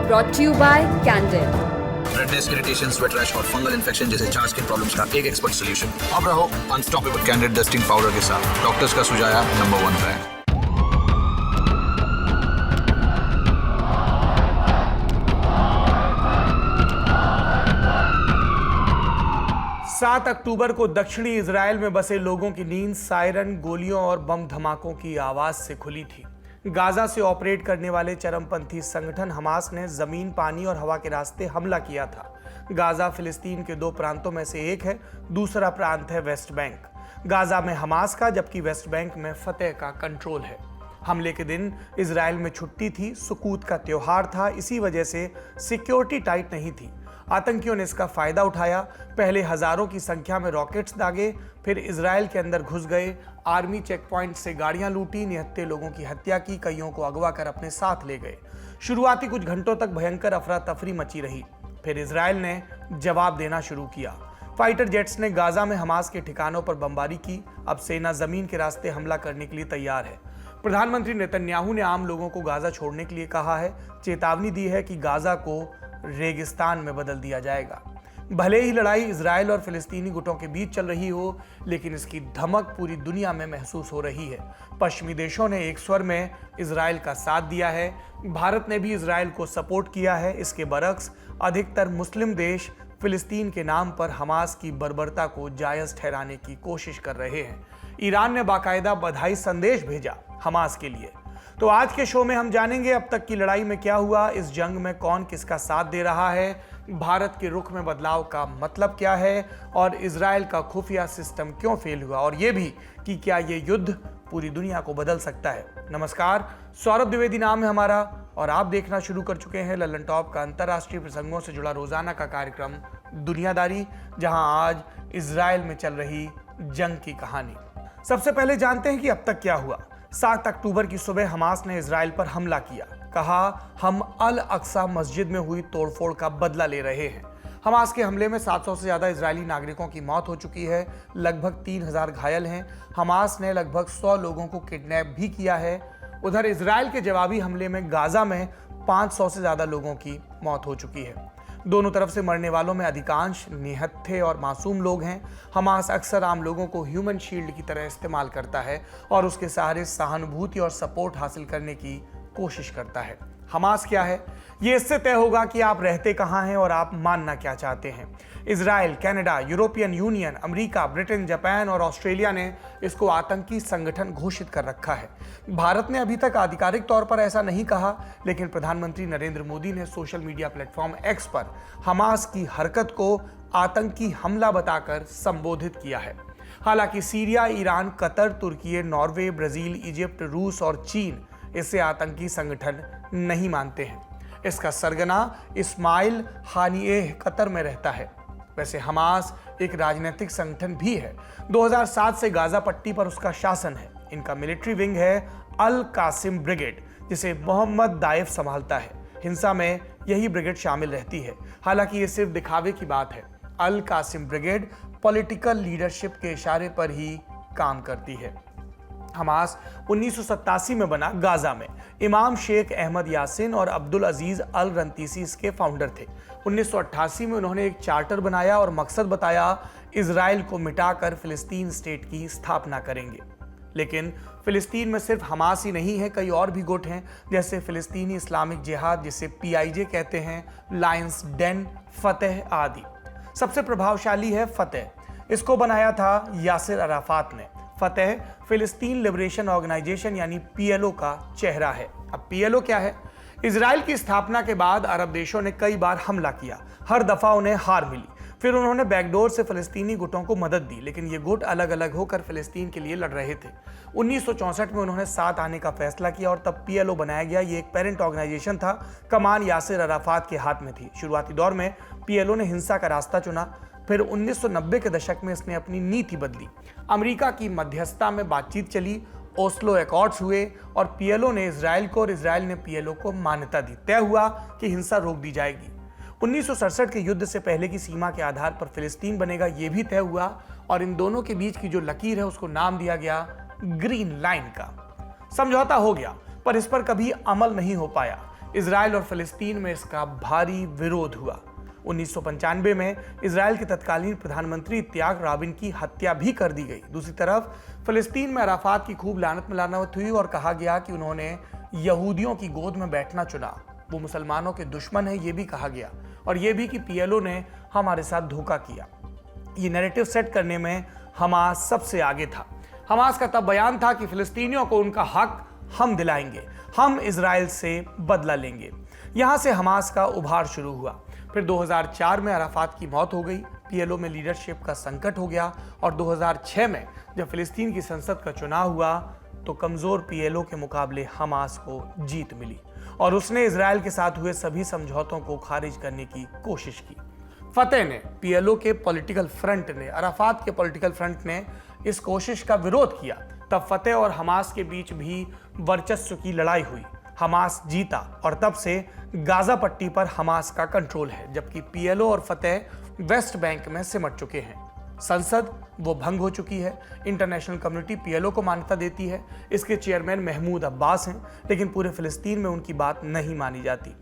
brought to you by Candid. Redness, irritation, sweat rash और fungal infection जैसे झाग skin problems का एक एक्सपर्ट सॉल्यूशन। अब रहो अनस्टॉपेबल कैंडिड डस्टिंग पाउडर के साथ, डॉक्टर्स का सुझाया नंबर 1 ब्रांड। 7 अक्टूबर को दक्षिणी इजराइल में बसे लोगों की नींद सायरन, गोलियों और बम धमाकों की आवाज से खुली थी। गाजा से ऑपरेट करने वाले चरमपंथी संगठन हमास ने जमीन, पानी और हवा के रास्ते हमला किया था। गाजा फिलिस्तीन के 2 प्रांतों में से एक है, दूसरा प्रांत है वेस्ट बैंक। गाजा में हमास का, जबकि वेस्ट बैंक में फतेह का कंट्रोल है। हमले के दिन इजराइल में छुट्टी थी, सुकूत का त्योहार था, इसी वजह से सिक्योरिटी टाइट नहीं थी। आतंकियों ने इसका फायदा उठाया, पहले हजारों की संख्या में रॉकेट्स दागे, फिर इजराइल के अंदर घुस गए, आर्मी चेक पॉइंट से गाड़ियां लूटी, निहत्थे लोगों की हत्या की, कईयों को अगवा कर अपने साथ ले गए। शुरुआती कुछ घंटों तक भयंकर अफरा तफरी मची रही, फिर इजराइल ने जवाब देना शुरू किया। फाइटर जेट्स ने गाजा में हमास के ठिकानों पर बमबारी की। अब सेना जमीन के रास्ते हमला करने के लिए तैयार है। प्रधानमंत्री नेतन्याहू ने आम लोगों को गाजा छोड़ने के लिए कहा है, चेतावनी दी है कि गाजा को रेगिस्तान में बदल दिया जाएगा। भले ही लड़ाई इजराइल और फिलिस्तीनी गुटों के बीच चल रही हो, लेकिन इसकी धमक पूरी दुनिया में महसूस हो रही है। पश्चिमी देशों ने एक स्वर में इजराइल का साथ दिया है, भारत ने भी इजराइल को सपोर्ट किया है। इसके बरक्स अधिकतर मुस्लिम देश फिलिस्तीन के नाम पर हमास की बर्बरता को जायज ठहराने की कोशिश कर रहे हैं। ईरान ने बाकायदा बधाई संदेश भेजा हमास के लिए। तो आज के शो में हम जानेंगे अब तक की लड़ाई में क्या हुआ, इस जंग में कौन किसका साथ दे रहा है, भारत के रुख में बदलाव का मतलब क्या है, और इजराइल का खुफिया सिस्टम क्यों फेल हुआ, और यह भी कि क्या यह युद्ध पूरी दुनिया को बदल सकता है। नमस्कार, सौरभ द्विवेदी नाम है हमारा और आप देखना शुरू कर चुके हैं लल्लन टॉप का अंतर्राष्ट्रीय प्रसंगों से जुड़ा रोजाना का कार्यक्रम दुनियादारी, जहां आज इजराइल में चल रही जंग की कहानी। सबसे पहले जानते हैं कि अब तक क्या हुआ। 7 अक्टूबर की सुबह हमास ने इजराइल पर हमला किया। कहा, हम अल अक्सा मस्जिद में हुई तोड़फोड़ का बदला ले रहे हैं। हमास के हमले में 700 से ज्यादा इजरायली नागरिकों की मौत हो चुकी है, लगभग 3000 घायल हैं। हमास ने लगभग 100 लोगों को किडनैप भी किया है। उधर इजराइल के जवाबी हमले में गाजा में 500 से ज्यादा लोगों की मौत हो चुकी है। दोनों तरफ से मरने वालों में अधिकांश निहत्थे और मासूम लोग हैं। हमास अक्सर आम लोगों को ह्यूमन शील्ड की तरह इस्तेमाल करता है और उसके सहारे सहानुभूति और सपोर्ट हासिल करने की कोशिश करता है। हमास क्या है, ये इससे तय होगा कि आप रहते कहाँ हैं और आप मानना क्या चाहते हैं। Israel, Canada, European union, America, Britain, Japan और ऑस्ट्रेलिया ने इसको आतंकी संगठन घोषित कर रखा है। भारत ने अभी तक आधिकारिक तौर पर ऐसा नहीं कहा, लेकिन प्रधानमंत्री नरेंद्र मोदी ने सोशल मीडिया प्लेटफॉर्म एक्स पर हमास की हरकत को आतंकी हमला बताकर संबोधित किया है। हालांकि सीरिया, ईरान, कतर, तुर्की, नॉर्वे, ब्राजील, इजिप्ट, रूस और चीन इसे आतंकी संगठन नहीं मानते हैं। इसका सरगना इस्माइल हानिएह कतर में रहता है। वैसे हमास एक राजनीतिक संगठन भी है। 2007 से गाजा पट्टी पर उसका शासन है। इनका मिलिट्री विंग है अल कासिम ब्रिगेड, जिसे मोहम्मद दाइफ संभालता है। हिंसा में यही ब्रिगेड शामिल रहती है। हालांकि ये सिर्फ दिखावे की बात है। अल कासिम ब्रिगेड पॉलिटिकल लीडरशिप के इशारे पर ही काम करती है। हमास 1987 में बना। गाजा में इमाम शेख अहमद यासिन और अब्दुल अजीज अल रंतीसी इसके फाउंडर थे। 1988 में उन्होंने एक चार्टर बनाया और मकसद बताया, इजराइल को मिटाकर फिलिस्तीन स्टेट की स्थापना करेंगे। लेकिन फिलिस्तीन में सिर्फ हमास ही नहीं है, कई और भी गुट हैं, जैसे फिलिस्तीनी इस्लामिक जिहाद, जिसे PIJ कहते हैं, लायंस डेन, फतेह आदि। सबसे प्रभावशाली है फतेह। इसको बनाया था यासिर अराफात ने। फतेह फिलिस्तीन लिबरेशन ऑर्गेनाइजेशन यानी PLO का चेहरा है। अब PLO क्या है? इजराइल की स्थापना के बाद अरब देशों ने कई बार हमला किया, हर दफा उन्हें हार मिली। फिर उन्होंने बैकडोर से फिलिस्तीनी गुटों को मदद दी, लेकिन ये गुट अलग अलग होकर फिलिस्तीन के लिए लड़ रहे थे। 1964 में उन्होंने साथ आने का फैसला किया और तब PLO बनाया गया। ये एक पेरेंट ऑर्गेनाइजेशन था। कमान यासिर अराफात के हाथ में थी। शुरुआती दौर में PLO ने हिंसा का रास्ता चुना। फिर 1990 के दशक में इसने अपनी नीति बदली। अमेरिका की मध्यस्थता में बातचीत चली, ओस्लो एकॉर्ड्स हुए और PLO ने इजराइल को और इजराइल ने PLO को मान्यता दी। तय हुआ कि हिंसा रोक दी जाएगी। 1967 के युद्ध से पहले की सीमा के आधार पर फिलिस्तीन बनेगा, यह भी तय हुआ और इन दोनों के बीच की जो लकीर है उसको नाम दिया गया ग्रीन लाइन का। समझौता हो गया, पर इस पर कभी अमल नहीं हो पाया। इजराइल और फिलिस्तीन में इसका भारी विरोध हुआ। 1995 में इजराइल के तत्कालीन प्रधानमंत्री इत्याग राबिन की हत्या भी कर दी गई। दूसरी तरफ फिलिस्तीन में अराफात की खूब लानत मलानत हुई और कहा गया कि उन्होंने यहूदियों की गोद में बैठना चुना, वो मुसलमानों के दुश्मन है, ये भी कहा गया, और ये भी कि पीएलओ ने हमारे साथ धोखा किया। ये नैरेटिव सेट करने में हमास सबसे आगे था। हमास का तब बयान था कि फिलिस्तीनियों को उनका हक हम दिलाएंगे, हम इजराइल से बदला लेंगे। यहां से हमास का उभार शुरू हुआ। फिर 2004 में अराफात की मौत हो गई, पीएलओ में लीडरशिप का संकट हो गया, और 2006 में जब फिलिस्तीन की संसद का चुनाव हुआ तो कमजोर पीएलओ के मुकाबले हमास को जीत मिली और उसने इजराइल के साथ हुए सभी समझौतों को खारिज करने की कोशिश की। फतेह ने, पीएलओ के पॉलिटिकल फ्रंट ने, अराफात के पॉलिटिकल फ्रंट ने इस कोशिश का विरोध किया। तब फतेह और हमास के बीच भी वर्चस्व की लड़ाई हुई। हमास जीता और तब से गाजा पट्टी पर हमास का कंट्रोल है, जबकि पीएलओ और फतेह वेस्ट बैंक में सिमट चुके हैं। संसद वो भंग हो चुकी है। इंटरनेशनल कम्युनिटी पीएलओ को मान्यता देती है, इसके चेयरमैन महमूद अब्बास हैं, लेकिन पूरे फिलिस्तीन में उनकी बात नहीं मानी जाती।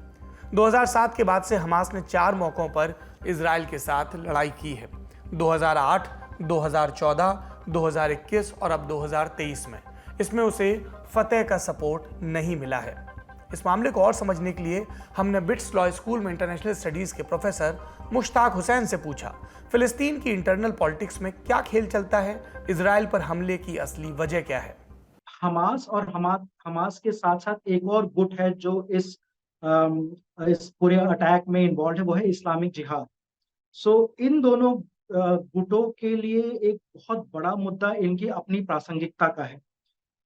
2007 के बाद से हमास ने 4 मौकों पर इजराइल के साथ लड़ाई की है। 2008, 2014, 2021 और अब 2023 में। इसमें उसे फतेह का सपोर्ट नहीं मिला है। इस मामले को और समझने के लिए हमने बिट्स लॉ स्कूल में इंटरनेशनल स्टडीज के प्रोफेसर मुश्ताक हुसैन से पूछा, फिलिस्तीन की इंटरनल पॉलिटिक्स में क्या खेल चलता है, इजराइल पर हमले की असली वजह क्या है। हमास और हमास के साथ साथ एक और गुट है जो इस पूरे अटैक में इन्वॉल्व है, वो है इस्लामिक जिहाद। इन दोनों गुटों के लिए एक बहुत बड़ा मुद्दा इनकी अपनी प्रासंगिकता का है।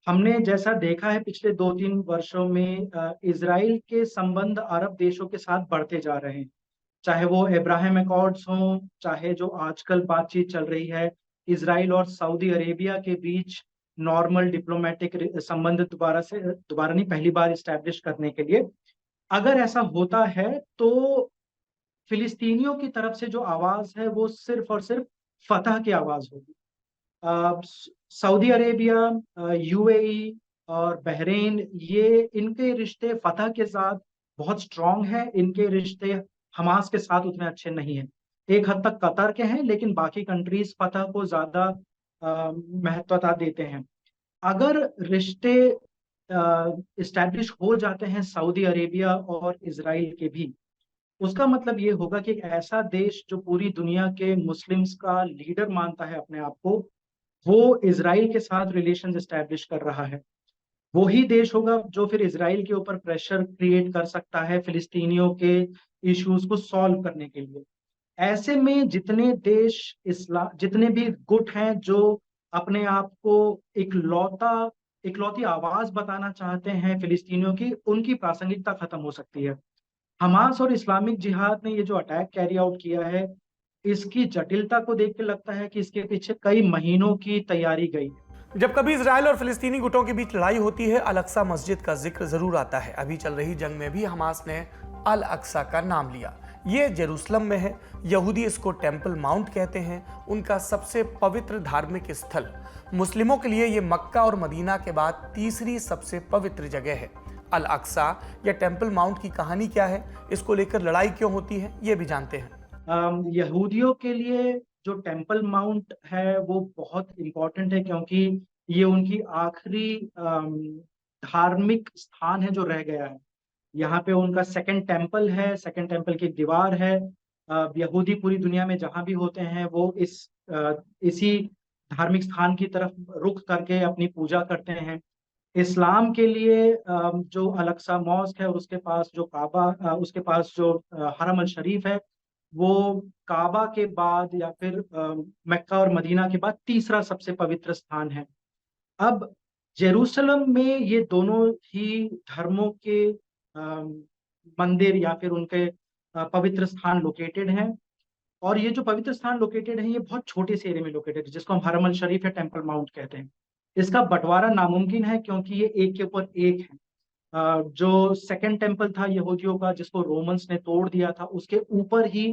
हमने जैसा देखा है पिछले 2-3 वर्षों में इजराइल के संबंध अरब देशों के साथ बढ़ते जा रहे हैं, चाहे वो अब्राहम अकॉर्ड्स हों, चाहे जो आजकल बातचीत चल रही है इजराइल और सऊदी अरेबिया के बीच नॉर्मल डिप्लोमेटिक संबंध दोबारा नहीं, पहली बार इस्टेब्लिश करने के लिए। अगर ऐसा होता है तो फिलिस्तीनियों की तरफ से जो आवाज है वो सिर्फ और सिर्फ फतह की आवाज होगी। सऊदी अरेबिया, यूएई और बहरीन, ये इनके रिश्ते फतह के साथ बहुत स्ट्रांग है, इनके रिश्ते हमास के साथ उतने अच्छे नहीं हैं। एक हद तक कतर के हैं, लेकिन बाकी कंट्रीज फतह को ज्यादा महत्वता देते हैं। अगर रिश्ते इस्टेब्लिश हो जाते हैं सऊदी अरेबिया और इजराइल के भी, उसका मतलब ये होगा कि एक ऐसा देश जो पूरी दुनिया के मुस्लिम्स का लीडर मानता है अपने आप को, वो इजराइल के साथ रिलेशंस एस्टैब्लिश कर रहा है। वो ही देश होगा जो फिर इजराइल के ऊपर प्रेशर क्रिएट कर सकता है फिलिस्तीनियों के इश्यूज को सॉल्व करने के लिए। ऐसे में जितने भी गुट हैं जो अपने आप को इकलौती आवाज बताना चाहते हैं फिलिस्तीनियों की, उनकी प्रासंगिकता खत्म हो सकती है। हमास और इस्लामिक जिहाद ने ये जो अटैक कैरी आउट किया है, इसकी जटिलता को देख के लगता है कि इसके पीछे कई महीनों की तैयारी गई है। जब कभी इजराइल और फिलिस्तीनी गुटों के बीच लड़ाई होती है, अल अक्सा मस्जिद का जिक्र जरूर आता है। अभी चल रही जंग में भी हमास ने अल अक्सा का नाम लिया। ये जेरूसलम में है, यहूदी इसको टेम्पल माउंट कहते हैं, उनका सबसे पवित्र धार्मिक स्थल। मुस्लिमों के लिए ये मक्का और मदीना के बाद तीसरी सबसे पवित्र जगह है। अल अक्सा या टेम्पल माउंट की कहानी क्या है, इसको लेकर लड़ाई क्यों होती है, ये भी जानते हैं। यहूदियों के लिए जो टेम्पल माउंट है वो बहुत इम्पोर्टेंट है, क्योंकि ये उनकी आखिरी धार्मिक स्थान है जो रह गया है। यहाँ पे उनका सेकंड टेम्पल है, सेकंड टेम्पल की दीवार है। यहूदी पूरी दुनिया में जहाँ भी होते हैं वो इसी धार्मिक स्थान की तरफ रुख करके अपनी पूजा करते हैं। इस्लाम के लिए जो अल अक्सा मॉस्क है और उसके पास जो हरम अल शरीफ है, वो काबा के बाद या फिर मक्का और मदीना के बाद तीसरा सबसे पवित्र स्थान है। अब जेरूसलम में ये दोनों ही धर्मों के मंदिर या फिर उनके पवित्र स्थान लोकेटेड हैं, और ये जो पवित्र स्थान लोकेटेड है ये बहुत छोटे से एरिया में लोकेटेड है, जिसको हम हरम अल शरीफ या टेम्पल माउंट कहते हैं। इसका बंटवारा नामुमकिन है क्योंकि ये एक के ऊपर एक है। जो सेकंड टेम्पल था यहूदियों का, जिसको रोमन्स ने तोड़ दिया था, उसके ऊपर ही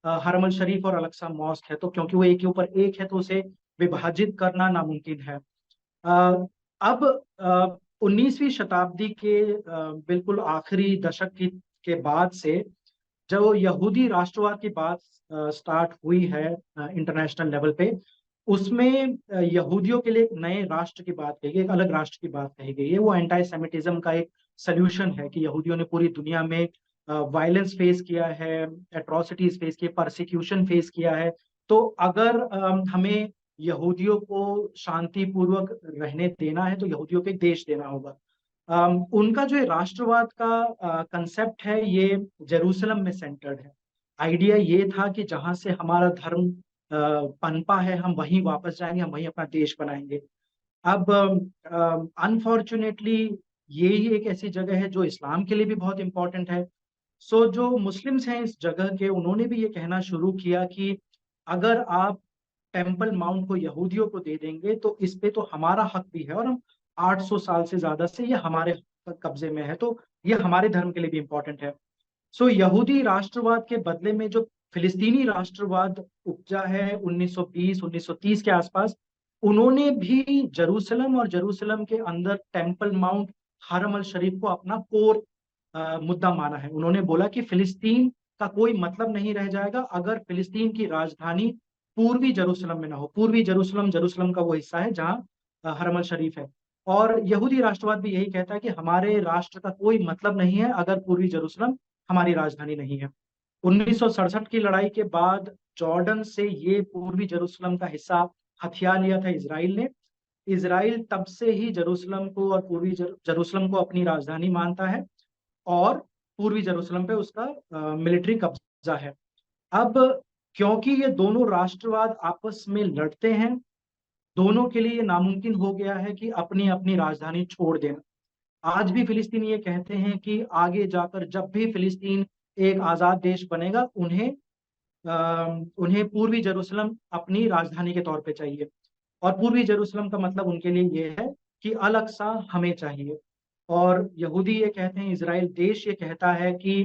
हरम अल शरीफ और अल अक्सा मॉस्क है। तो क्योंकि वो एक के ऊपर एक है तो उसे विभाजित करना नामुमकिन है। अब 19वीं शताब्दी के बिल्कुल आखिरी दशक के बाद से जो यहूदी राष्ट्रवाद की बात स्टार्ट हुई है इंटरनेशनल लेवल पे, उसमें यहूदियों के लिए एक नए राष्ट्र की बात कही गई, एक अलग राष्ट्र की बात कही गई है। वो एंटी सेमिटिज्म का एक सॉल्यूशन है कि यहूदियों ने पूरी दुनिया में वायलेंस फेस किया है, एट्रोसिटीज फेस किए, परसिक्यूशन फेस किया है। तो अगर हमें यहूदियों को शांतिपूर्वक रहने देना है तो यहूदियों को एक देश देना होगा। उनका जो राष्ट्रवाद का कंसेप्ट है ये जेरूसलम में सेंटर्ड है। आइडिया ये था कि जहां से हमारा धर्म पनपा है हम वहीं वापस जाएंगे, हम वहीं अपना देश बनाएंगे। अब अनफॉर्चुनेटली ये ही एक ऐसी जगह है जो इस्लाम के लिए भी बहुत इंपॉर्टेंट है। सो जो मुस्लिम्स हैं इस जगह के, उन्होंने भी ये कहना शुरू किया कि अगर आप टेम्पल माउंट को यहूदियों को दे देंगे तो इस पे तो हमारा हक भी है, और हम 800 साल से ज्यादा से ये हमारे कब्जे में है, तो ये हमारे धर्म के लिए भी इंपॉर्टेंट है। सो यहूदी राष्ट्रवाद के बदले में जो फिलिस्तीनी राष्ट्रवाद उपजा है 1920-1930 के आसपास, उन्होंने भी जेरूसलम और जेरूसलम के अंदर टेम्पल माउंट, हरम अल शरीफ को अपना कोर मुद्दा माना है। उन्होंने बोला कि फिलिस्तीन का कोई मतलब नहीं रह जाएगा अगर फिलिस्तीन की राजधानी पूर्वी जेरूसलम में ना हो। पूर्वी जेरूसलम जेरूसलम का वो हिस्सा है जहाँ हरम अल शरीफ है। और यहूदी राष्ट्रवाद भी यही कहता है कि हमारे राष्ट्र का कोई मतलब नहीं है अगर पूर्वी जेरूसलम हमारी राजधानी नहीं है। 1967 की लड़ाई के बाद जॉर्डन से ये पूर्वी जेरूसलम का हिस्सा हथिया लिया था इसराइल ने। इसराइल तब से ही जेरूसलम को और पूर्वी जेरूसलम को अपनी राजधानी मानता है और पूर्वी जेरूसलम पे उसका मिलिट्री कब्जा है। अब क्योंकि ये दोनों राष्ट्रवाद आपस में लड़ते हैं, दोनों के लिए ये नामुमकिन हो गया है कि अपनी अपनी राजधानी छोड़ देना। आज भी फिलिस्तीनी ये कहते हैं कि आगे जाकर जब भी फिलिस्तीन एक आजाद देश बनेगा, उन्हें पूर्वी जेरूसलम अपनी राजधानी के तौर पे चाहिए। और पूर्वी जेरूसलम का मतलब उनके लिए ये है कि अलग सा हमें चाहिए। और यहूदी ये कहते हैं, इजराइल देश ये कहता है कि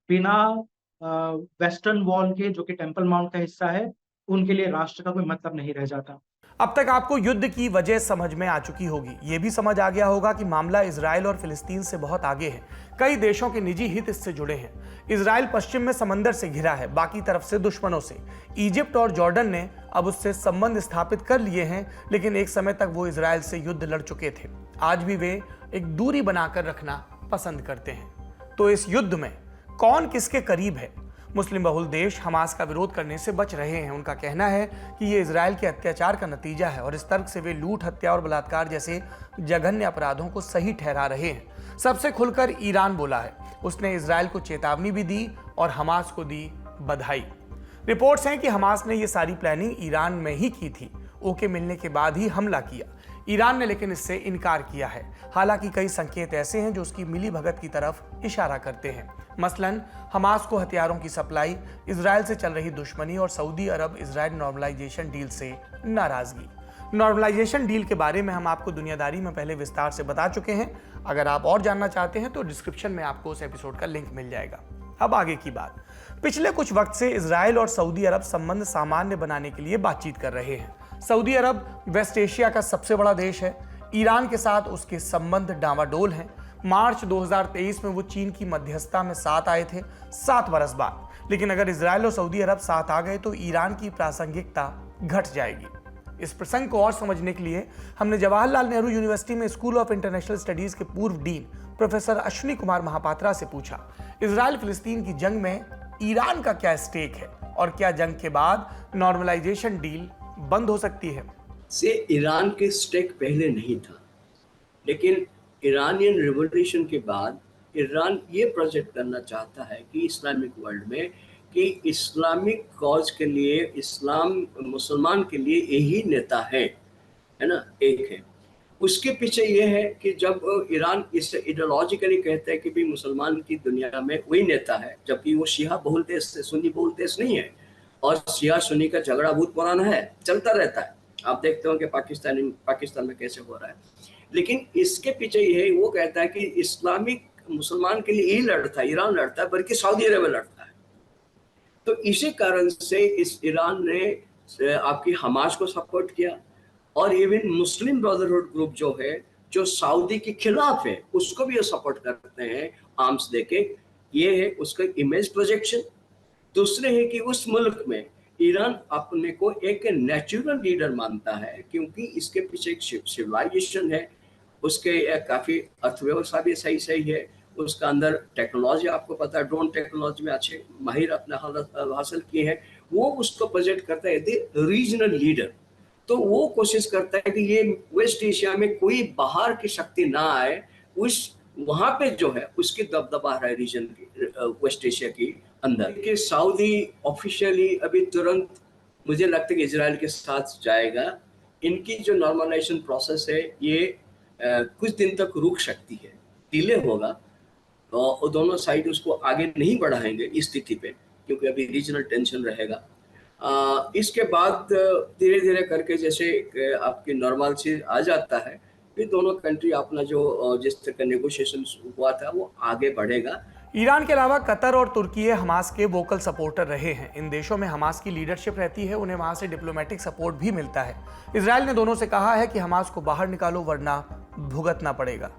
बिना वेस्टर्न वॉल के, जो कि टेम्पल माउंट का हिस्सा है, उनके लिए राष्ट्र का कोई मतलब नहीं रह जाता। अब तक आपको युद्ध की वजह समझ में आ चुकी होगी। यह भी समझ आ गया होगा कि मामला इजराइल और फिलिस्तीन से बहुत आगे है। कई देशों के निजी हित इससे जुड़े हैं। इजराइल पश्चिम में समंदर से घिरा है, बाकी तरफ से दुश्मनों से। इजिप्ट और जॉर्डन ने अब उससे संबंध स्थापित कर लिए हैं, लेकिन एक समय तक वो इजराइल से युद्ध लड़ चुके थे। आज भी वे एक दूरी बनाकर रखना पसंद करते हैं। तो इस युद्ध में कौन किसके करीब है? मुस्लिम बहुल देश हमास का विरोध करने से बच रहे हैं। उनका कहना है कि ये इजराइल के अत्याचार का नतीजा है, और इस तर्क से वे लूट, हत्या और बलात्कार जैसे जघन्य अपराधों को सही ठहरा रहे हैं। सबसे खुलकर ईरान बोला है। उसने इजराइल को चेतावनी भी दी और हमास को दी बधाई। रिपोर्ट्स हैं कि हमास ने यह सारी प्लानिंग ईरान में ही की थी। ओके मिलने के बाद ही हमला किया। ईरान ने लेकिन इससे इनकार किया है। हालांकि कई संकेत ऐसे हैं जो उसकी मिली भगत की तरफ इशारा करते हैं। मसलन हमास को हथियारों की सप्लाई, इजराइल से चल रही दुश्मनी और सऊदी अरब इजराइल नॉर्मलाइजेशन डील से नाराजगी। नॉर्मलाइजेशन डील के बारे में हम आपको दुनियादारी में पहले विस्तार से बता चुके हैं। अगर आप और जानना चाहते हैं तो डिस्क्रिप्शन में आपको उस एपिसोड का लिंक मिल जाएगा। अब आगे की बात। पिछले कुछ वक्त से इजराइल और सऊदी अरब संबंध सामान्य बनाने के लिए बातचीत कर रहे हैं। सऊदी अरब वेस्ट एशिया का सबसे बड़ा देश है। ईरान के साथ उसके संबंध डावाडोल हैं। मार्च 2023 में वो चीन की मध्यस्थता में साथ आए थे, 7 बरस बाद। लेकिन अगर इजराइल और सऊदी अरब साथ आ गए तो ईरान की प्रासंगिकता घट जाएगी। इस प्रसंग को और समझने के लिए हमने जवाहरलाल नेहरू यूनिवर्सिटी में स्कूल ऑफ इंटरनेशनल स्टडीज के पूर्व डीन प्रोफेसर अश्विनी कुमार महापात्रा से पूछा, इजराइल फिलिस्तीन की जंग में ईरान का क्या स्टेक है और क्या जंग के बाद नॉर्मलाइजेशन डील बंद हो सकती है? से ईरान के स्टेक पहले नहीं था, लेकिन ईरानियन रिवोल्यूशन के बाद ईरान ये प्रोजेक्ट करना चाहता है कि इस्लामिक वर्ल्ड में कि इस्लामिक कॉज के लिए, इस्लाम मुसलमान के लिए यही नेता है ना, एक है। उसके पीछे ये है कि जब ईरान इस आइडियोलॉजिकली कहता है कि भी मुसलमान की दुनिया में वही नेता है, जबकि वो शिया बहुल देश से सुन्नी बहुल देश नहीं है। और शिया सुन्नी का झगड़ा बहुत पुराना है, चलता रहता है। आप देखते हो कि पाकिस्तान में कैसे हो रहा है। लेकिन इसके पीछे ये वो कहता है कि इस्लामिक मुसलमान के लिए यही लड़ता है, ईरान लड़ता है, बल्कि सऊदी अरब लड़ता है। तो इसी कारण से इस ईरान ने आपकी हमास को सपोर्ट किया, और इवन मुस्लिम ब्रदरहुड ग्रुप जो है जो सऊदी के खिलाफ है उसको भी ये सपोर्ट करते हैं आर्म्स देके। ये है उसका इमेज प्रोजेक्शन। दूसरे है कि उस मुल्क में ईरान अपने को एक नेचुरल लीडर मानता है, क्योंकि इसके पीछे एक सिविलाइजेशन है, उसके काफ़ी अर्थव्यवस्था भी सही सही है, उसका अंदर टेक्नोलॉजी आपको पता है, ड्रोन टेक्नोलॉजी में अच्छे माहिर अपना हासिल किए हैं। वो उसको प्रोजेक्ट करता है रीजनल लीडर। तो वो कोशिश करता है कि ये वेस्ट एशिया में कोई बाहर की शक्ति ना आए, उस वहाँ पे जो है उसकी दबदबा है रीजन की, वेस्ट एशिया की अंदर। कि सऊदी ऑफिशियली अभी तुरंत मुझे लगता है कि इजराइल के साथ जाएगा। इनकी जो नॉर्मलाइजेशन प्रोसेस है ये कुछ दिन तक रुक सकती है, डिले होगा, और दोनों साइड उसको आगे नहीं बढ़ाएंगे इस स्थिति पे, क्योंकि अभी रीजनल टेंशन रहेगा। इसके बाद धीरे धीरे करके जैसे आपकी नॉर्मल चीज आ जाता है, फिर दोनों कंट्री अपना जो जिस तरह का नेगोशिएशन हुआ था वो आगे बढ़ेगा। ईरान के अलावा कतर और तुर्की हमास के वोकल सपोर्टर रहे हैं। इन देशों में हमास की लीडरशिप रहती है, उन्हें वहां से डिप्लोमेटिक सपोर्ट भी मिलता है। इजराइल ने दोनों से कहा है कि हमास को बाहर निकालो वरना भुगतना पड़ेगा।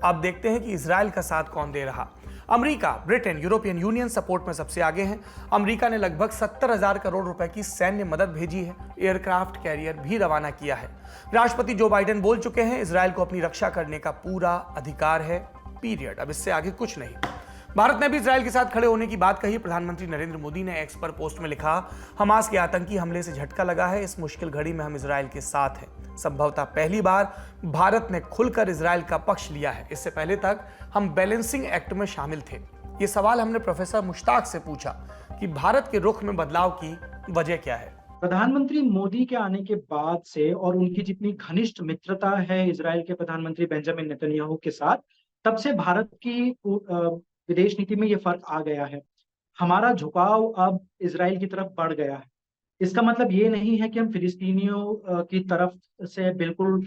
अब देखते हैं कि इजराइल का साथ कौन दे रहा। America, Britain, European union support में सबसे आगे हैं। अमेरिका ने लगभग 70,000 करोड़ रुपए की सैन्य मदद भेजी है, एयरक्राफ्ट कैरियर भी रवाना किया है। राष्ट्रपति जो बाइडेन बोल चुके हैं इजराइल को अपनी रक्षा करने का पूरा अधिकार है, पीरियड। अब इससे आगे कुछ नहीं। भारत ने भी इजराइल के साथ खड़े होने की बात कही। प्रधानमंत्री नरेंद्र मोदी ने एक्स पर पोस्ट में लिखा, हमास के आतंकी हमले से झटका लगा है, इस मुश्किल घड़ी में हम इजराइल के साथ हैं। संभवतः पहली बार भारत ने खुलकर इजराइल का पक्ष लिया है। इससे पहले तक हम बैलेंसिंग एक्ट में शामिल थे। ये सवाल हमने प्रोफेसर मुश्ताक से पूछा कि भारत के रुख में बदलाव की वजह क्या है। प्रधानमंत्री मोदी के आने के बाद से और उनकी जितनी घनिष्ठ मित्रता है इजराइल के प्रधानमंत्री बेंजामिन नेतन्याहू के साथ, तब से भारत की विदेश नीति में ये फर्क आ गया है। हमारा झुकाव अब इजराइल की तरफ बढ़ गया है। इसका मतलब ये नहीं है कि हम फिलिस्तीनियों की तरफ से बिल्कुल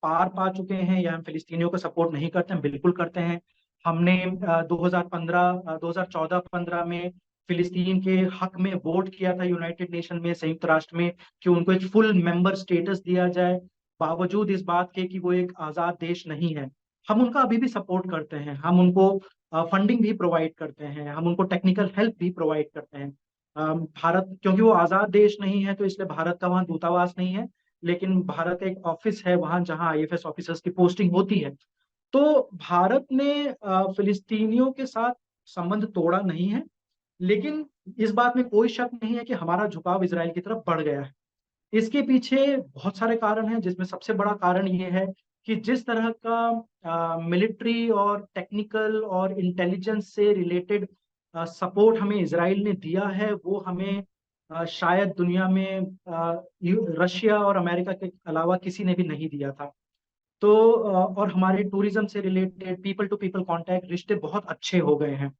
पार पा चुके हैं या हम फिलिस्तीनियों को सपोर्ट नहीं करते हैं, बिल्कुल करते हैं। हमने 2014-15 में फिलिस्तीन के हक में वोट किया था यूनाइटेड नेशन में, संयुक्त राष्ट्र में, कि उनको एक फुल मेंबर स्टेटस दिया जाए, बावजूद इस बात के कि वो एक आजाद देश नहीं है। हम उनका अभी भी सपोर्ट करते हैं, हम उनको फंडिंग भी प्रोवाइड करते हैं, हम उनको टेक्निकल हेल्प भी प्रोवाइड करते हैं। भारत, क्योंकि वो आजाद देश नहीं है तो इसलिए भारत का वहाँ दूतावास नहीं है, लेकिन भारत एक ऑफिस है वहाँ जहाँ IFS ऑफिसर्स की पोस्टिंग होती है। तो भारत ने फिलिस्तीनियों के साथ संबंध तोड़ा नहीं है, लेकिन इस बात में कोई शक नहीं है कि हमारा झुकाव इजराइल की तरफ बढ़ गया है। इसके पीछे बहुत सारे कारण हैं, जिसमें सबसे बड़ा कारण ये है कि जिस तरह का मिलिट्री और टेक्निकल और इंटेलिजेंस से रिलेटेड सपोर्ट हमें इजराइल ने दिया है, वो हमें शायद दुनिया में रशिया और अमेरिका के अलावा किसी ने भी नहीं दिया था। तो और हमारे टूरिज्म से related people to people contact रिश्ते बहुत अच्छे हो गए हैं।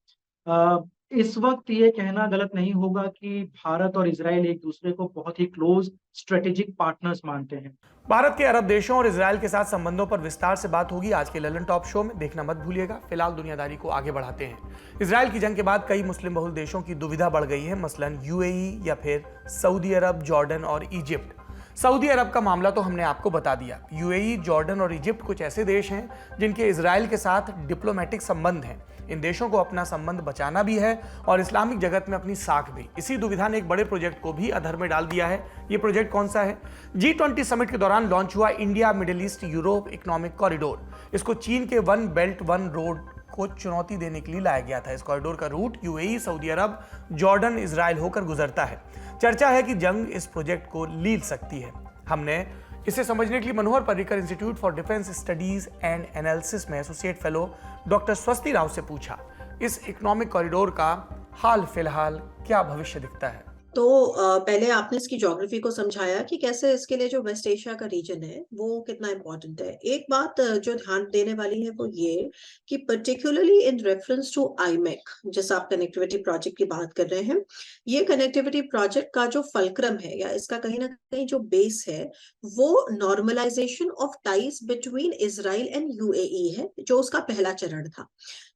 इस वक्त ये कहना गलत नहीं होगा कि भारत और इजराइल एक दूसरे को बहुत ही क्लोज स्ट्रेटेजिक पार्टनर्स मानते हैं। भारत के अरब देशों और इजराइल के साथ संबंधों पर विस्तार से बात होगी आज के ललन टॉप शो में, देखना मत भूलिएगा। फिलहाल दुनियादारी को आगे बढ़ाते हैं। इजराइल की जंग के बाद कई मुस्लिम बहुल देशों की दुविधा बढ़ गई है, मसलन UAE या फिर सऊदी अरब, जॉर्डन और इजिप्ट। सऊदी अरब का मामला तो हमने आपको बता दिया। UAE, जॉर्डन और इजिप्ट कुछ ऐसे देश हैं जिनके इजराइल के साथ डिप्लोमेटिक संबंध हैं। इन देशों को अपना संबंध बचाना भी है और इस्लामिक जगत में अपनी साख भी। इसी दुविधा ने एक बड़े प्रोजेक्ट को भी अधर में डाल दिया है। ये प्रोजेक्ट कौन सा है? G20 समिट के दौरान लॉन्च हुआ India middle east Europe economic corridor. इसको चीन के 1 बेल्ट 1 रोड को चुनौती देने के लिए लाया गया था। इस कॉरिडोर का रूट UAE, सऊदी अरब, जॉर्डन, इजराइल होकर गुजरता है। चर्चा है कि जंग इस प्रोजेक्ट को लील सकती है। हमने इसे समझने के लिए Manohar Parrikar Institute for Defence Studies and Analysis में associate fellow doctor Swasti Rao से पूछा, इस इकोनॉमिक कॉरिडोर का हाल फिलहाल क्या भविष्य दिखता है। तो पहले आपने इसकी ज्योग्राफी को समझाया कि कैसे इसके लिए जो वेस्ट एशिया का रीजन है वो कितना इम्पोर्टेंट है। एक बात जो ध्यान देने वाली है वो ये कि particularly in reference to IMEC, जैसा आप कनेक्टिविटी प्रोजेक्ट की बात कर रहे हैं, ये कनेक्टिविटी प्रोजेक्ट का जो फलक्रम है या इसका कहीं ना कहीं जो बेस है वो normalisation of ties between Israel and UAE है, जो उसका पहला चरण था।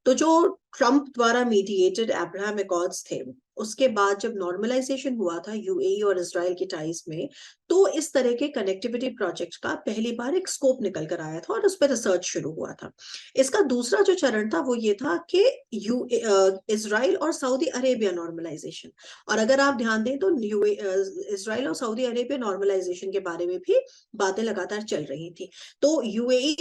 तो जो ट्रंप द्वारा मीडिएटेड अब्राहम एकॉर्ड्स थे, उसके बाद जब नॉर्मलाइजेशन हुआ था यूएई और इजराइल की टाइज में, तो इस तरह के कनेक्टिविटी प्रोजेक्ट का पहली बार एक स्कोप निकल कर आया था और उस पर रिसर्च शुरू हुआ था। इसका दूसरा जो चरण था वो ये था कि इजराइल और सऊदी अरेबिया नॉर्मलाइजेशन। और अगर आप ध्यान दें तो इजराइल और सऊदी अरेबिया नॉर्मलाइजेशन के बारे में भी बातें लगातार चल रही थी। तो यूएई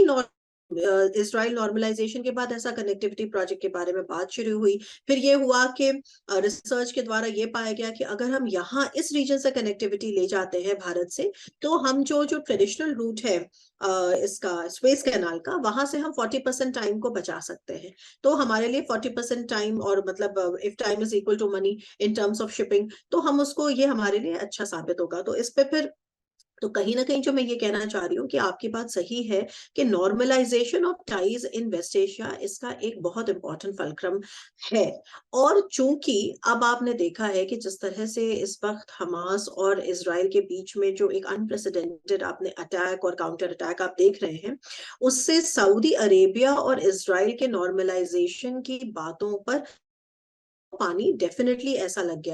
इजराइल नॉर्मलाइजेशन के बाद ऐसा कनेक्टिविटी प्रोजेक्ट के बारे में बात शुरू हुई। फिर ये हुआ कि रिसर्च के द्वारा ये पाया गया कि अगर हम यहाँ इस रीजन से कनेक्टिविटी ले जाते हैं भारत से, तो हम जो ट्रेडिशनल रूट है इसका स्वेज कैनाल का, वहां से हम 40% टाइम को बचा सकते हैं। तो हमारे लिए 40% टाइम, और मतलब if time is equal to money in terms of shipping, तो हम उसको, ये हमारे लिए अच्छा साबित होगा। तो इस पे फिर तो कहीं ना कहीं जो मैं ये कहना चाह रही हूँ कि आपकी बात सही है कि normalisation of ties in West Asia इसका एक बहुत इंपॉर्टेंट फलक्रम है। और चूंकि अब आपने देखा है कि जिस तरह से इस वक्त हमास और इजराइल के बीच में जो एक अनप्रेसिडेंटेड आपने अटैक और काउंटर अटैक आप देख रहे हैं, उससे सऊदी अरेबिया और इजराइल के नॉर्मलाइजेशन की बातों पर पानी डेफिनेटली ऐसा लग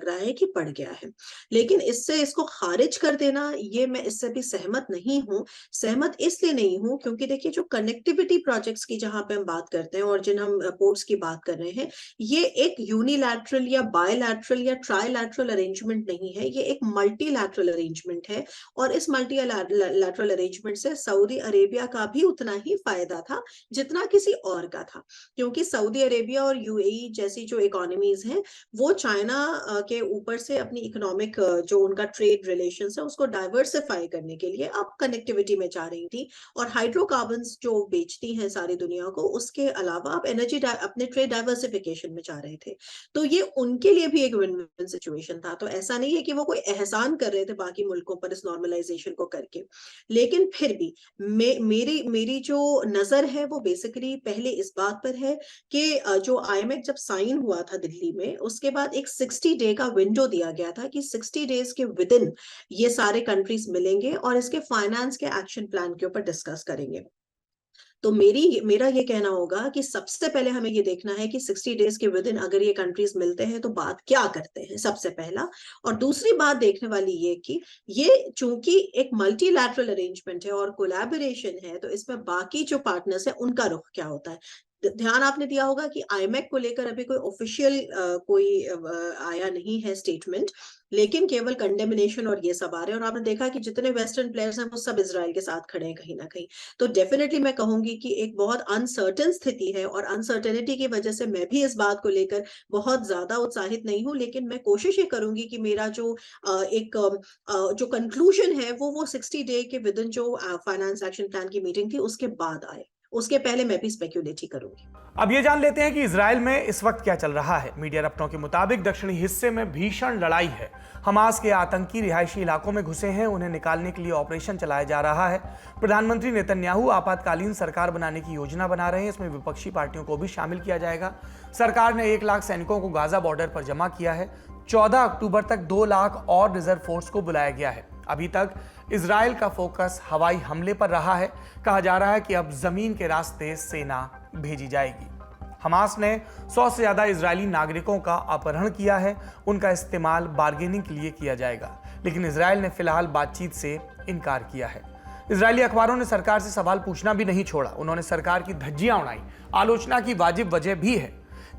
रहा है कि पड़ गया है। लेकिन इससे इसको खारिज कर देना, ये मैं इससे भी सहमत नहीं हूँ। सहमत इसलिए नहीं हूँ क्योंकि देखिए, जो कनेक्टिविटी प्रोजेक्ट्स की जहां पे हम बात करते हैं और जिन हम पोर्ट्स की बात कर रहे हैं, ये एक यूनिलैटरल या बायलैटरल या ट्राइलैटरल अरेंजमेंट नहीं है, ये एक मल्टीलैटरल अरेंजमेंट है। और इस मल्टीलैटरल अरेंजमेंट से सऊदी अरेबिया का भी उतना ही फायदा था जितना किसी और का था, क्योंकि सऊदी अरेबिया और यूएई जैसी जो इकोनॉमीज हैं, वो चाइना के ऊपर से अपनी इकोनॉमिक जो उनका ट्रेड रिलेशंस है उसको डाइवर्सिफाई करने के लिए अब कनेक्टिविटी में जा रही थी, और हाइड्रोकार्बन्स जो बेचती हैं सारी दुनिया को, उसके अलावा अब एनर्जी अपने ट्रेड डाइवर्सिफिकेशन में जा रहे थे। तो ये उनके लिए भी एक विन विन सिचुएशन था। तो ऐसा नहीं है कि वो कोई एहसान कर रहे थे बाकी मुल्कों पर इस नॉर्मलाइजेशन को करके। लेकिन फिर भी मेरी जो नजर है वो बेसिकली पहले इस बात पर है कि जो आईएमएफ जब साइन हुआ था दिल्ली में, उसके बाद एक 60 डे का विंडो दिया गया था कि 60 डेज के विद इन ये सारे कंट्रीज मिलेंगे और इसके फाइनेंस के एक्शन प्लान के ऊपर डिस्कस करेंगे। तो मेरा ये कहना होगा कि सबसे पहले हमें ये देखना है कि 60 डेज के विद इन अगर ये कंट्रीज मिलते हैं तो बात क्या करते हैं, सबसे पहला। और दूसरी बात देखने वाली ये कि ये चूंकि एक मल्टीलैटरल अरेंजमेंट है और कोलैबोरेशन है, तो इसमें बाकी जो पार्टनर्स है उनका रुख क्या होता है। ध्यान आपने दिया होगा कि आईएमएफ को लेकर अभी कोई ऑफिशियल आया नहीं है स्टेटमेंट, लेकिन केवल कंडेमिनेशन और ये सब आ रहे हैं। और आपने देखा कि जितने वेस्टर्न प्लेयर्स हैं वो सब इजराइल के साथ खड़े हैं कहीं ना कहीं। तो डेफिनेटली मैं कहूंगी कि एक बहुत अनसर्टेन स्थिति है, और अनसर्टेनिटी की वजह से मैं भी इस बात को लेकर बहुत ज्यादा उत्साहित नहीं हूं। लेकिन मैं कोशिश ये करूंगी कि मेरा जो जो कंक्लूजन है वो 60 डे के विद इन जो फाइनेंस एक्शन प्लान की मीटिंग थी उसके बाद आए, उसके पहले मैं भी स्पेक्यूलेट ही करूंगी। अब ये जान लेते हैं कि इजराइल में इस वक्त क्या चल रहा है। मीडिया रिपोर्टों के मुताबिक दक्षिणी हिस्से में भीषण लड़ाई है। हमास के आतंकी रिहायशी इलाकों में घुसे हैं, उन्हें निकालने के लिए ऑपरेशन चलाया जा रहा है। प्रधानमंत्री नेतन्याहू आपातकालीन सरकार बनाने की योजना बना रहे हैं, इसमें विपक्षी पार्टियों को भी शामिल किया जाएगा। सरकार ने 1 लाख सैनिकों को गाजा बॉर्डर पर जमा किया है। 14 अक्टूबर तक 2 लाख और रिजर्व फोर्स को बुलाया गया है। अभी तक इजराइल का फोकस हवाई हमले पर रहा है। कहा जा रहा है कि अब जमीन के रास्ते सेना भेजी जाएगी। हमास ने 100 से ज्यादा इजरायली नागरिकों का अपहरण किया है, उनका इस्तेमाल बार्गेनिंग के लिए किया जाएगा, लेकिन इजराइल ने फिलहाल बातचीत से इनकार किया है। इजरायली अखबारों ने सरकार से सवाल पूछना भी नहीं छोड़ा, उन्होंने सरकार की धज्जियां उड़ाई। आलोचना की वाजिब वजह भी है।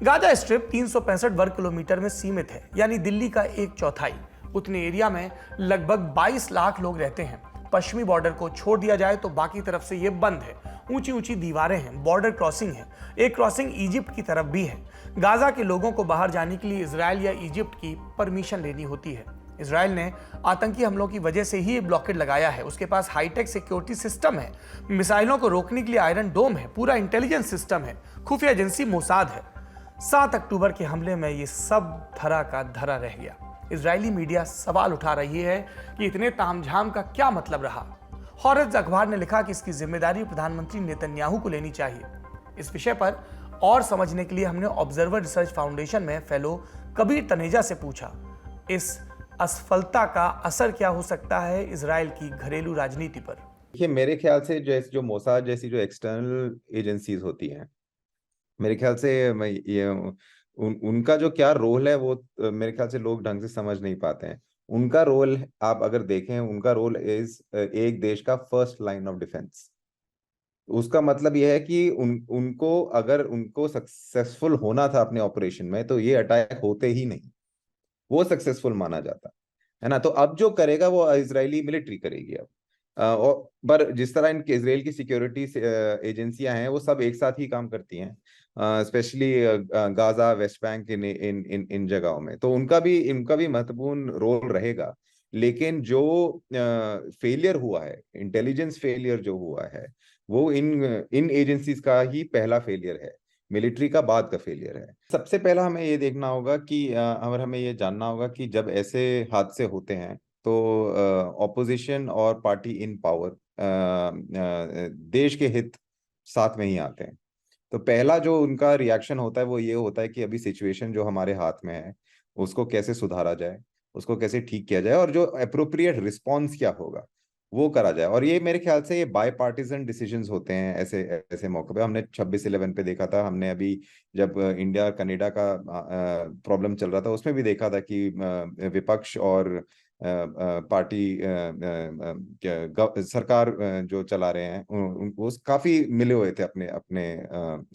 गाजा स्ट्रिप 365 वर्ग किलोमीटर में सीमित है, यानी दिल्ली का 1/4। उतने एरिया में लगभग 22 लाख लोग रहते हैं। पश्चिमी बॉर्डर को छोड़ दिया जाए तो बाकी तरफ से ये बंद है। ऊंची ऊंची दीवारें हैं, बॉर्डर क्रॉसिंग है, एक क्रॉसिंग इजिप्ट की तरफ भी है। गाजा के लोगों को बाहर जाने के लिए इजराइल या इजिप्ट की परमिशन लेनी होती है। इजराइल ने आतंकी हमलों की वजह से ही ब्लॉकेड लगाया है। उसके पास हाईटेक सिक्योरिटी सिस्टम है, मिसाइलों को रोकने के लिए आयरन डोम है, पूरा इंटेलिजेंस सिस्टम है, खुफिया एजेंसी मोसाद है। 7 अक्टूबर के हमले में ये सब धरा का धरा रह गया। इजरायली मीडिया सवाल उठा रही है कि इतने तामझाम का क्या मतलब रहा। हॉरेट्ज अखबार ने लिखा कि इसकी जिम्मेदारी प्रधानमंत्री नेतन्याहू को लेनी चाहिए। इस विषय पर और समझने के लिए हमने ऑब्जर्वर रिसर्च फाउंडेशन में फेलो कबीर तनेजा से पूछा, इस असफलता का असर क्या हो सकता है इजराइल की घरेलू राजनीति पर। देखिए, मेरे ख्याल से जो मोसाद जैसी जो एक्सटर्नल एजेंसीज होती हैं मेरे ख्याल से उनका जो क्या रोल है वो मेरे ख्याल से लोग ढंग से समझ नहीं पाते हैं। उनका रोल, आप अगर देखें, उनका रोल इज एक देश का फर्स्ट लाइन ऑफ डिफेंस। उसका मतलब यह है कि उनको अगर उनको सक्सेसफुल होना था अपने ऑपरेशन में, तो ये अटैक होते ही नहीं, वो सक्सेसफुल माना जाता है ना। तो अब जो करेगा वो इजरायली मिलिट्री करेगी अब। और पर जिस तरह इनके इसराइल की सिक्योरिटी एजेंसियां हैं वो सब एक साथ ही काम करती हैं, स्पेशली गाजा, वेस्ट बैंक, इन इन इन इन जगहों में, तो उनका भी महत्वपूर्ण रोल रहेगा। लेकिन जो फेलियर हुआ है, इंटेलिजेंस फेलियर जो हुआ है, वो इन इन एजेंसीज का ही पहला फेलियर है, मिलिट्री का बाद का फेलियर है। सबसे पहला हमें ये देखना होगा कि और हमें ये जानना होगा कि जब ऐसे हादसे होते हैं तो ऑपोजिशन और पार्टी इन पावर देश के हित साथ में ही आते हैं। तो पहला जो उनका रिएक्शन होता है वो ये होता है कि अभी सिचुएशन जो हमारे हाथ में है उसको कैसे सुधारा जाए, उसको कैसे ठीक किया जाए, और जो अप्रोप्रिएट रिस्पॉन्स क्या होगा वो करा जाए। और ये मेरे ख्याल से ये बाय पार्टीजन डिसीजंस होते हैं ऐसे ऐसे मौके पे। हमने 26/11 पे देखा था, हमने अभी जब इंडिया कनाडा का प्रॉब्लम चल रहा था उसमें भी देखा था कि विपक्ष और पार्टी सरकार जो चला रहे हैं वो काफी मिले हुए थे अपने अपने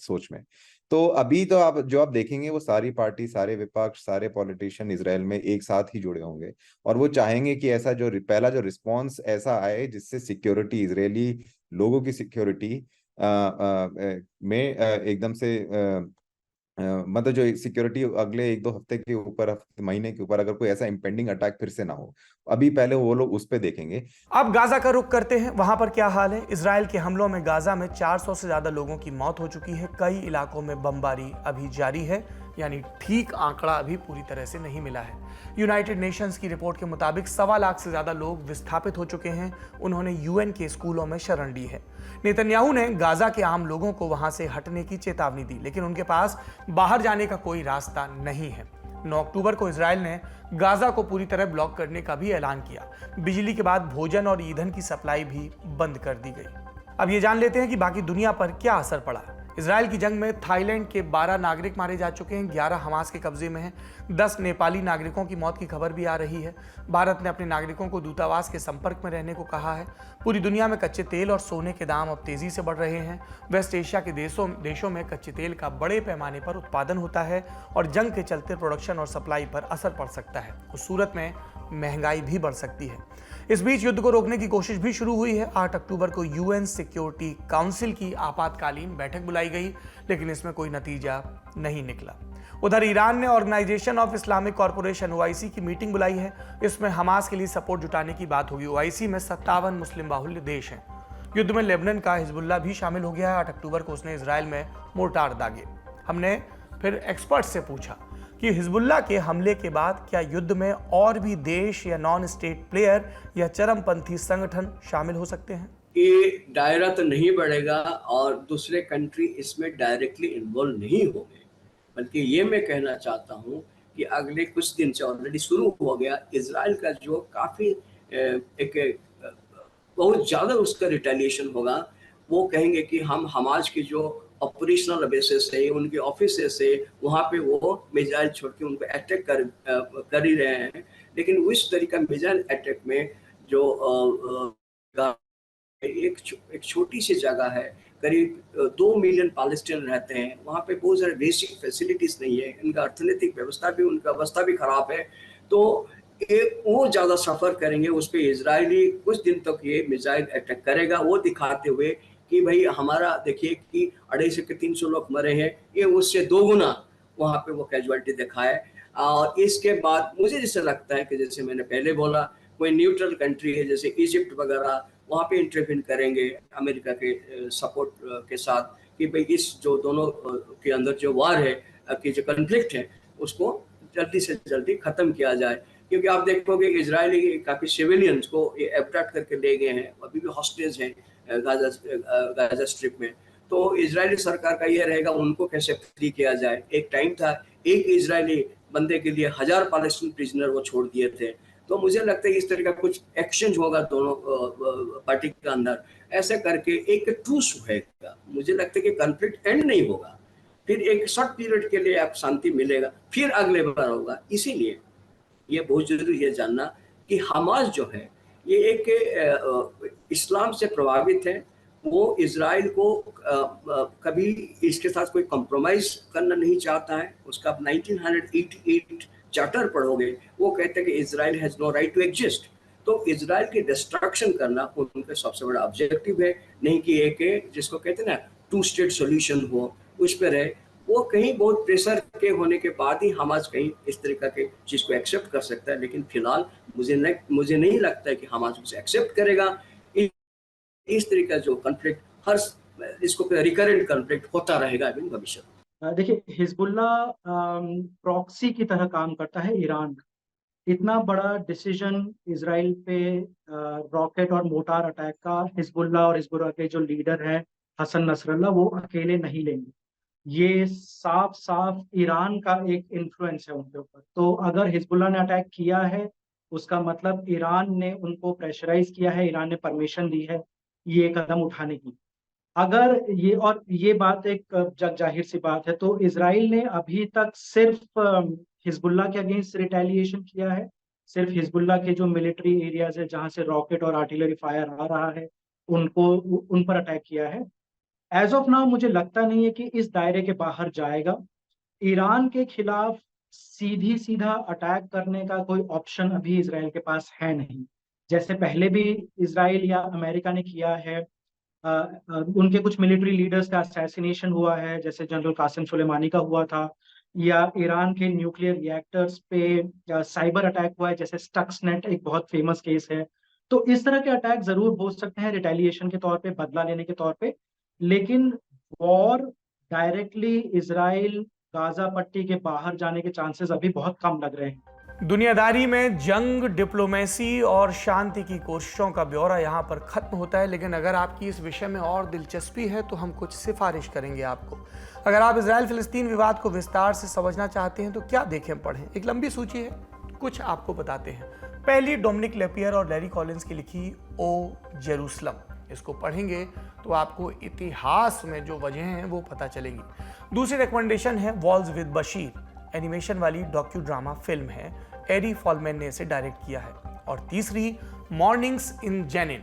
सोच में। तो अभी तो आप देखेंगे वो सारी पार्टी, सारे विपक्ष, सारे पॉलिटिशियन इजराइल में एक साथ ही जुड़े होंगे, और वो चाहेंगे कि ऐसा जो पहला जो रिस्पॉन्स ऐसा आए जिससे सिक्योरिटी, इजरायली लोगों की सिक्योरिटी में एकदम से मतलब जो सिक्योरिटी अगले 1-2 हफ्ते के ऊपर, महीने के ऊपर, अगर कोई ऐसा इम्पेंडिंग अटैक फिर से ना हो, अभी पहले वो लोग उस पे देखेंगे। अब गाजा का रुख करते हैं, वहां पर क्या हाल है। इजराइल के हमलों में गाजा में 400 से ज्यादा लोगों की मौत हो चुकी है। कई इलाकों में बमबारी अभी जारी है, यानी ठीक आंकड़ा अभी पूरी तरह से नहीं मिला है। यूनाइटेड नेशंस की रिपोर्ट के मुताबिक 1.25 लाख से ज्यादा लोग विस्थापित हो चुके हैं। उन्होंने यूएन के स्कूलों में शरण ली है। नेतन्याहू ने गाजा के आम लोगों को वहां से हटने की चेतावनी दी, लेकिन उनके पास बाहर जाने का कोई रास्ता नहीं है। 9 अक्टूबर को इजराइल ने गाजा को पूरी तरह ब्लॉक करने का भी ऐलान किया। बिजली के बाद भोजन और ईंधन की सप्लाई भी बंद कर दी गई। अब ये जान लेते हैं कि बाकी दुनिया पर क्या असर पड़ा। इजराइल की जंग में थाईलैंड के 12 नागरिक मारे जा चुके हैं, 11 हमास के कब्जे में हैं। 10 नेपाली नागरिकों की मौत की खबर भी आ रही है। भारत ने अपने नागरिकों को दूतावास के संपर्क में रहने को कहा है। पूरी दुनिया में कच्चे तेल और सोने के दाम अब तेजी से बढ़ रहे हैं। वेस्ट एशिया के देशों में कच्चे तेल का बड़े पैमाने पर उत्पादन होता है और जंग के चलते प्रोडक्शन और सप्लाई पर असर पड़ सकता है। उस सूरत में महंगाई भी बढ़ सकती है। इस बीच युद्ध को रोकने की कोशिश भी शुरू हुई है। 8 अक्टूबर को यूएन सिक्योरिटी काउंसिल की आपातकालीन बैठक बुलाई गई, लेकिन इसमें कोई नतीजा नहीं निकला। उधर ईरान ने organisation of Islamic corporation OIC की मीटिंग बुलाई है। इसमें हमास के लिए सपोर्ट जुटाने की बात होगी। OIC में 57 मुस्लिम बाहुल्य देश हैं। युद्ध में लेबनान का हिजबुल्लाह भी शामिल हो गया है। 8 अक्टूबर को उसने इजराइल में मोर्टार दागे। हमने फिर एक्सपर्ट से पूछा कि हिजबुल्लाह के हमले के बाद क्या युद्ध में और भी देश या नॉन स्टेट प्लेयर या चरमपंथी संगठन शामिल हो सकते हैं? ये दायरा तो नहीं बढ़ेगा और दूसरे कंट्री इसमें डायरेक्टली इन्वॉल्व नहीं होंगे, बल्कि ये मैं कहना चाहता हूँ कि अगले कुछ दिन से ऑलरेडी शुरू हो गया। इजराइल का जो काफ़ी एक बहुत ज़्यादा उसका रिटेलिएशन होगा। वो कहेंगे कि हम हमास की जो ऑपरेशनल बेसिस है, उनके ऑफिस से वहाँ पे वो मिसाइल छोड़ के उनको अटैक कर ही रहे हैं। लेकिन उस तरीका मिसाइल अटैक में जो एक छोटी सी जगह है, करीब 2 मिलियन पैलेस्टाइन रहते हैं, वहाँ पे बहुत सारे बेसिक फैसिलिटीज नहीं है। इनका अर्थनैतिक व्यवस्था भी, उनका अवस्था भी खराब है। तो वो ज़्यादा सफ़र करेंगे। उस पर इजरायली कुछ दिन तक ये मिसाइल अटैक करेगा, वो दिखाते हुए कि भाई हमारा देखिए कि 250 से 300 लोग मरे हैं, ये उससे 2 गुना वहाँ पे वो कैजुअलिटी दिखाए। और इसके बाद मुझे जैसे लगता है कि जैसे मैंने पहले बोला, कोई न्यूट्रल कंट्री है जैसे इजिप्ट वगैरह, वहाँ पे इंटरवीन करेंगे अमेरिका के सपोर्ट के साथ कि भाई इस जो दोनों के अंदर जो वार है, कि जो कन्फ्लिक्ट है, उसको जल्दी से जल्दी ख़त्म किया जाए। क्योंकि आप देखोगे इजरायली काफ़ी सिविलियंस को एब्डक्ट करके ले गए हैं, अभी भी हॉस्टेज हैं गाजा स्ट्रिप में। तो इजरायली सरकार का ये रहेगा उनको कैसे फ्री किया जाए। एक टाइम था, एक इजरायली बंदे के लिए 1000 पैलेस्टाइन प्रिजनर वो छोड़ दिए थे। तो मुझे लगता है इस तरह का कुछ एक्सचेंज होगा दोनों पार्टी के अंदर, ऐसे करके एक ट्रूस होगा। मुझे लगता है कि कॉन्फ्लिक्ट एंड नहीं होगा, फिर एक शॉर्ट पीरियड के लिए आप शांति मिलेगा, फिर अगले बार होगा। इसीलिए ये बहुत जरूरी है जानना कि हमास जो है ये एक इस्लाम से प्रभावित है। वो इजराइल को कभी इसके साथ कोई कॉम्प्रोमाइज करना नहीं चाहता है। उसका आप 1988 चार्टर पढ़ोगे, वो कहते हैं कि Israel has no right to exist. तो इजराइल की डिस्ट्रक्शन करना उनका सबसे बड़ा ऑब्जेक्टिव है, नहीं कि एक जिसको कहते हैं ना 2 स्टेट सॉल्यूशन हो उस पर है। वो कहीं बहुत प्रेशर के होने के बाद ही हमास कहीं इस तरीका के चीज को एक्सेप्ट कर सकता है, लेकिन फिलहाल मुझे नहीं लगता है कि हमास उसे एक्सेप्ट करेगा। इस तरीका जो कॉन्फ्लिक्ट हर इसको रिकरेंट कॉन्फ्लिक्ट होता रहेगा अभी भविष्य। देखिए, हिजबुल्ला प्रॉक्सी की तरह काम करता है ईरान का। इतना बड़ा डिसीजन इजराइल पे रॉकेट और मोटार अटैक का हिजबुल्ला और हिजबुल्ला के जो लीडर हैं हसन नसरल्ला, वो अकेले नहीं लेंगे। ये साफ साफ ईरान का एक इन्फ्लुएंस है उनके ऊपर। तो अगर हिजबुल्ला ने अटैक किया है, उसका मतलब ईरान ने उनको प्रेशराइज किया है, ईरान ने परमिशन दी है ये कदम उठाने की। अगर ये बात एक जग जाहिर सी बात है, तो इजराइल ने अभी तक सिर्फ हिजबुल्ला के अगेंस्ट रिटेलिएशन किया है। सिर्फ हिजबुल्ला के जो मिलिट्री एरियाज है जहां से रॉकेट और आर्टिलरी फायर आ रहा है, उन पर अटैक किया है। एज ऑफ नाउ मुझे लगता नहीं है कि इस दायरे के बाहर जाएगा। ईरान के खिलाफ सीधा अटैक करने का कोई ऑप्शन अभी इजराइल के पास है नहीं। जैसे पहले भी इजराइल या अमेरिका ने किया है, उनके कुछ मिलिट्री लीडर्स का असैसिनेशन हुआ है, जैसे जनरल कासिम सुलेमानी का हुआ था, या ईरान के न्यूक्लियर रिएक्टर्स पे साइबर अटैक हुआ है, जैसे स्टक्सनेट एक बहुत फेमस केस है। तो इस तरह के अटैक जरूर हो सकते हैं रिटेलिएशन के तौर पे, बदला लेने के तौर पे, लेकिन वॉर डायरेक्टली इजराइल गाजा पट्टी के बाहर जाने के चांसेस अभी बहुत कम लग रहे हैं। दुनियादारी में जंग, डिप्लोमेसी और शांति की कोशिशों का ब्यौरा यहाँ पर खत्म होता है, लेकिन अगर आपकी इस विषय में और दिलचस्पी है तो हम कुछ सिफारिश करेंगे आपको। अगर आप इजराइल फिलिस्तीन विवाद को विस्तार से समझना चाहते हैं तो क्या देखें पढ़ें, एक लंबी सूची है, कुछ आपको बताते हैं। पहली, डोमिनिक लेपियर और लैरी कॉलिंस की लिखी ओ जेरूसलम। इसको पढ़ेंगे तो आपको इतिहास में जो वजह हैं वो पता चलेगी। दूसरी रिकमेंडेशन है वॉल्स विद बशीर, एनिमेशन वाली डॉक्यू ड्रामा फिल्म है, एरी फॉलमैन ने इसे डायरेक्ट किया है। और तीसरी, मॉर्निंग्स इन जेनिन,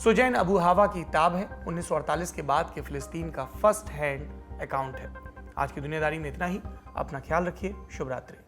सुजैन अबू हावा की किताब है, 1948 के बाद के फिलिस्तीन का फर्स्ट हैंड अकाउंट है। आज की दुनियादारी में इतना ही। अपना ख्याल रखिए। शुभ रात्रि।